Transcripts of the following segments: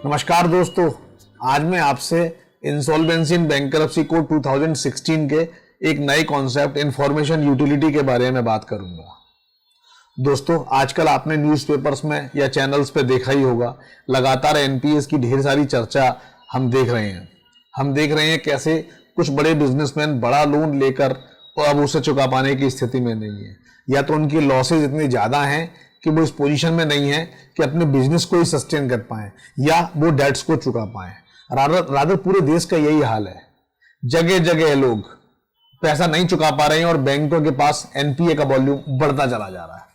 नमस्कार दोस्तों, आज मैं आपसे इंसॉल्वेंसी इन बैंकरप्सी कोड 2016 के एक नए कॉन्सेप्ट इंफॉर्मेशन यूटिलिटी के बारे में बात करूंगा। दोस्तों, आजकल आपने न्यूज़पेपर्स में या चैनल्स पे देखा ही होगा, लगातार एनपीएस की ढेर सारी चर्चा हम देख रहे हैं। हम देख रहे हैं कैसे कुछ बड़े बिजनेसमैन बड़ा लोन लेकर और अब उसे चुका पाने की स्थिति में नहीं है, या तो उनकी लॉसेज इतनी ज्यादा हैं कि वो इस पोजीशन में नहीं है कि अपने बिजनेस को ही सस्टेन कर पाए या वो डेट्स को चुका पाए। रादर पूरे देश का यही हाल है। जगह जगह लोग पैसा नहीं चुका पा रहे हैं और बैंकों के पास एनपीए का वॉल्यूम बढ़ता चला जा रहा है।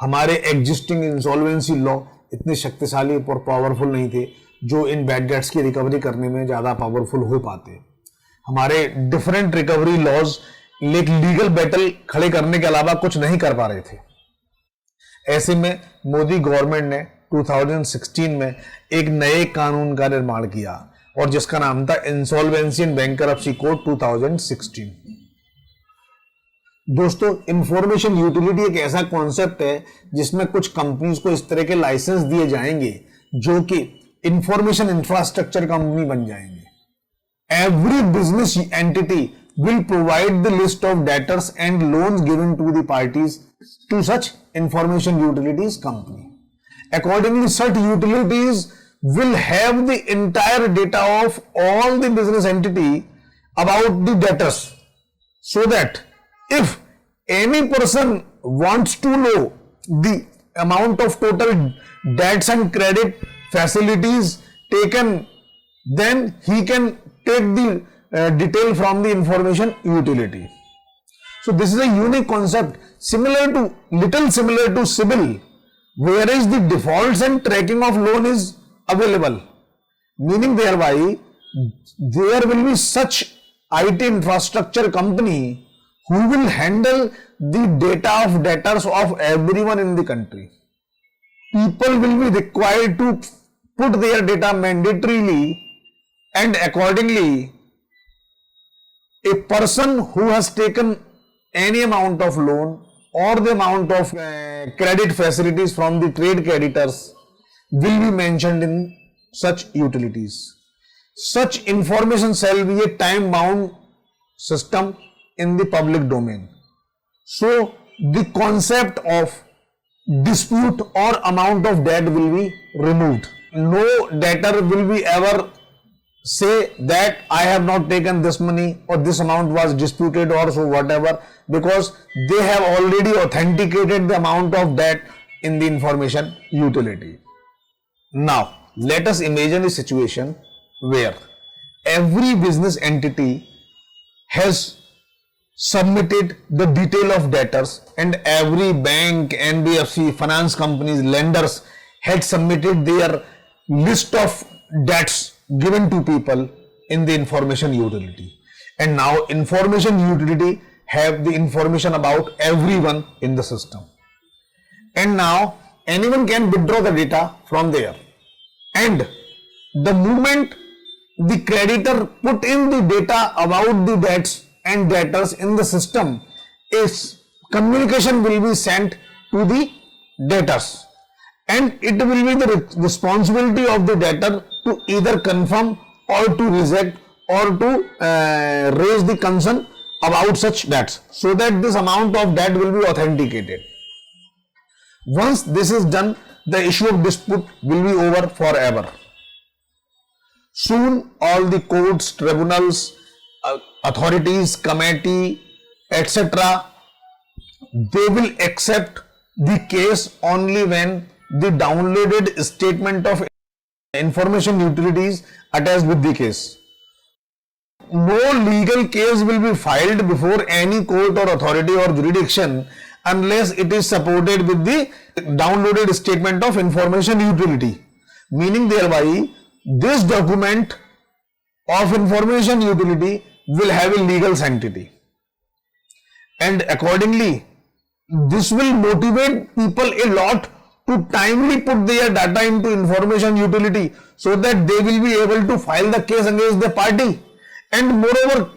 हमारे एग्जिस्टिंग इंसॉल्वेंसी लॉ इतने शक्तिशाली और पावरफुल नहीं थे जो इन बैड डेट्स की रिकवरी करने में ज्यादा पावरफुल हो पाते। हमारे different recovery laws legal battle खड़े करने के अलावा कुछ नहीं कर पा रहे थे। ऐसे में मोदी गवर्नमेंट ने 2016 में एक नए कानून का निर्माण किया और जिसका नाम था इंसॉल्वेंसी इन बैंकरप्सी कोड 2016। दोस्तों, इंफॉर्मेशन यूटिलिटी एक ऐसा कॉन्सेप्ट है जिसमें कुछ कंपनीज को इस तरह के लाइसेंस दिए जाएंगे जो कि इंफॉर्मेशन इंफ्रास्ट्रक्चर कंपनी बन जाएंगे। Every business entity will provide the list of debtors and loans given to the parties to such information utilities company. Accordingly, such utilities will have the entire data of all the business entity about the debtors, so that if any person wants to know the amount of total debts and credit facilities taken, then he can take the detail from the information utility. So this is a unique concept, little similar to CIBIL, whereas the defaults and tracking of loan is available, meaning thereby there will be such IT infrastructure company who will handle the data of debtors of everyone in the country. People will be required to put their data mandatorily, and accordingly a person who has taken any amount of loan or the amount of credit facilities from the trade creditors will be mentioned in such utilities. Such information shall be a time bound system in the public domain. So the concept of dispute or amount of debt will be removed. No debtor will be ever say that I have not taken this money or this amount was disputed or so whatever, because they have already authenticated the amount of debt in the information utility. Now let us imagine a situation where every business entity has submitted the detail of debtors, and every bank, NBFC, finance companies, lenders had submitted their list of debts given to people in the information utility. And now information utility have the information about everyone in the system, and now anyone can withdraw the data from there. And the moment the creditor put in the data about the debts and debtors in the system, is communication will be sent to the debtors, and it will be the responsibility of the debtor to either confirm or to reject or to raise the concern about such debts, so that this amount of debt will be authenticated. Once this is done, the issue of dispute will be over forever. Soon all the courts, tribunals, authorities, committee, etc., they will accept the case only when the downloaded statement of information utilities attached with the case. No legal case will be filed before any court or authority or jurisdiction unless it is supported with the downloaded statement of information utility, meaning thereby this document of information utility will have a legal sanctity, and accordingly this will motivate people a lot to timely put their data into information utility, so that they will be able to file the case against the party, and moreover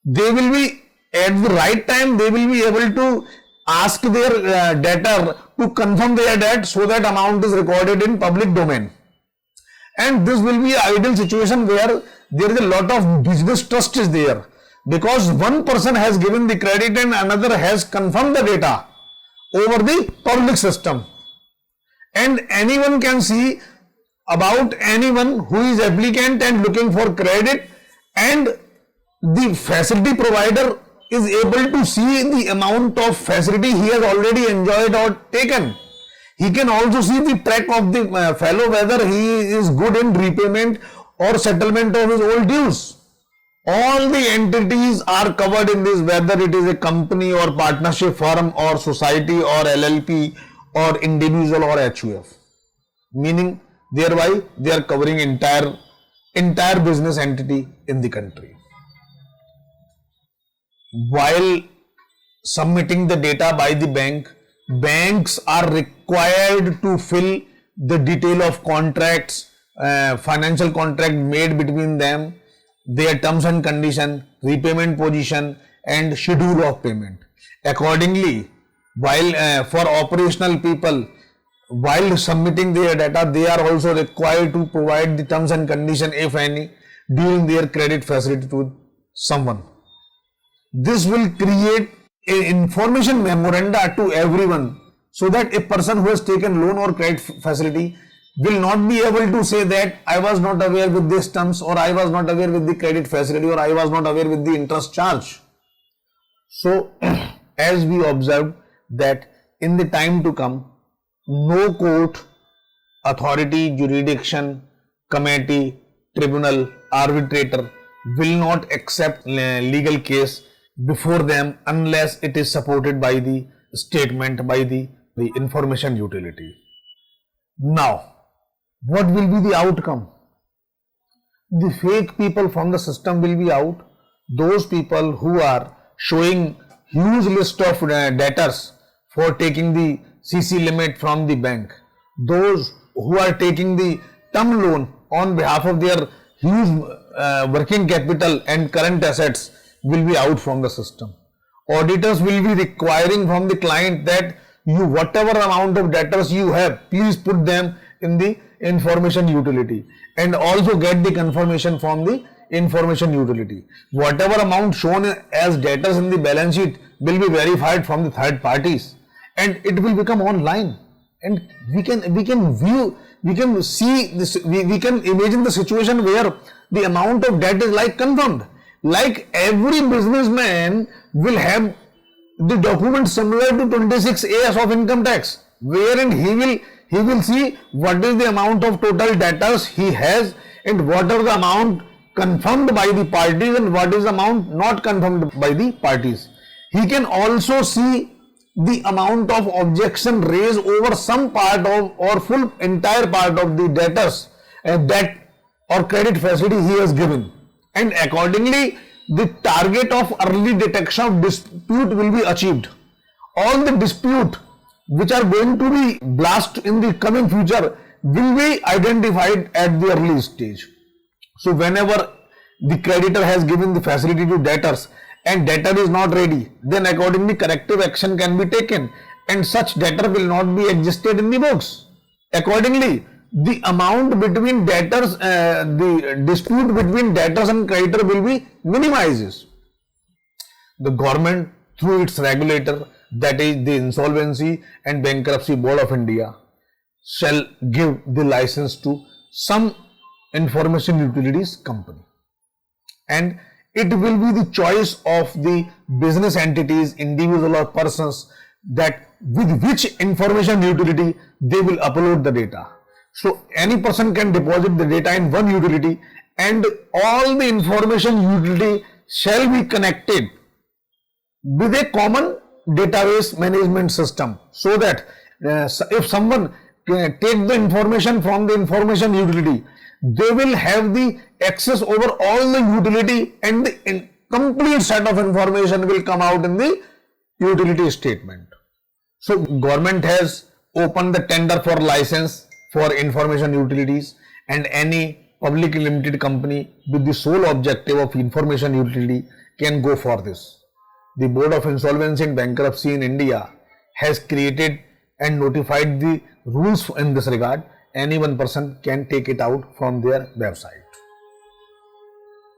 they will be at the right time, they will be able to ask their debtor to confirm their debt so that amount is recorded in public domain. And this will be an ideal situation where there is a lot of business trust is there, because one person has given the credit and another has confirmed the data over the public system, and anyone can see about anyone who is applicant and looking for credit, and the facility provider is able to see the amount of facility he has already enjoyed or taken. He can also see the track of the fellow, whether he is good in repayment or settlement of his old dues. All the entities are covered in this, whether it is a company or partnership firm or society or LLP or individual or HUF. Meaning thereby they are covering entire business entity in the country. While submitting the data by the bank, banks are required to fill the detail of contracts, financial contract made between them, their terms and condition, repayment position and schedule of payment. Accordingly, while for operational people, while submitting their data, they are also required to provide the terms and condition, if any, during their credit facility to someone. This will create an information memoranda to everyone, so that a person who has taken loan or credit facility will not be able to say that I was not aware with these terms, or I was not aware with the credit facility, or I was not aware with the interest charge. So as we observed that in the time to come, no court, authority, jurisdiction, committee, tribunal, arbitrator will not accept legal case before them unless it is supported by the statement by the information utility. Now, what will be the outcome? The fake people from the system will be out. Those people who are showing huge list of debtors for taking the CC limit from the bank, those who are taking the term loan on behalf of their huge working capital and current assets will be out from the system. Auditors will be requiring from the client that you, whatever amount of debtors you have, please put them in the information utility, and also get the confirmation from the information utility. Whatever amount shown as debtors in the balance sheet will be verified from the third parties, and it will become online, and we can view, we can see this, we can imagine the situation where the amount of debt is like confirmed. Like every businessman will have the document similar to 26A of income tax, wherein he will see what is the amount of total debtors he has, and what are the amount confirmed by the parties and what is the amount not confirmed by the parties. He can also see the amount of objection raised over some part of or full entire part of the debtors debt or credit facility he has given, and accordingly the target of early detection of dispute will be achieved. All the dispute which are going to be blast in the coming future will be identified at the early stage. So whenever the creditor has given the facility to debtors and debtor is not ready, then accordingly corrective action can be taken, and such debtor will not be existed in the books. Accordingly, the amount between debtors, the dispute between debtors and creditor will be minimized. The government, through its regulator, that is the Insolvency and Bankruptcy Board of India, shall give the license to some information utilities company, and it will be the choice of the business entities, individual or persons, that with which information utility they will upload the data. So any person can deposit the data in one utility, and all the information utility shall be connected with a common database management system, so that if someone take the information from the information utility, they will have the access over all the utility, and the complete set of information will come out in the utility statement. So government has opened the tender for license for information utilities, and any publicly limited company with the sole objective of information utility can go for this. The Board of Insolvency and Bankruptcy in India has created and notified the rules in this regard. Any one person can take it out from their website.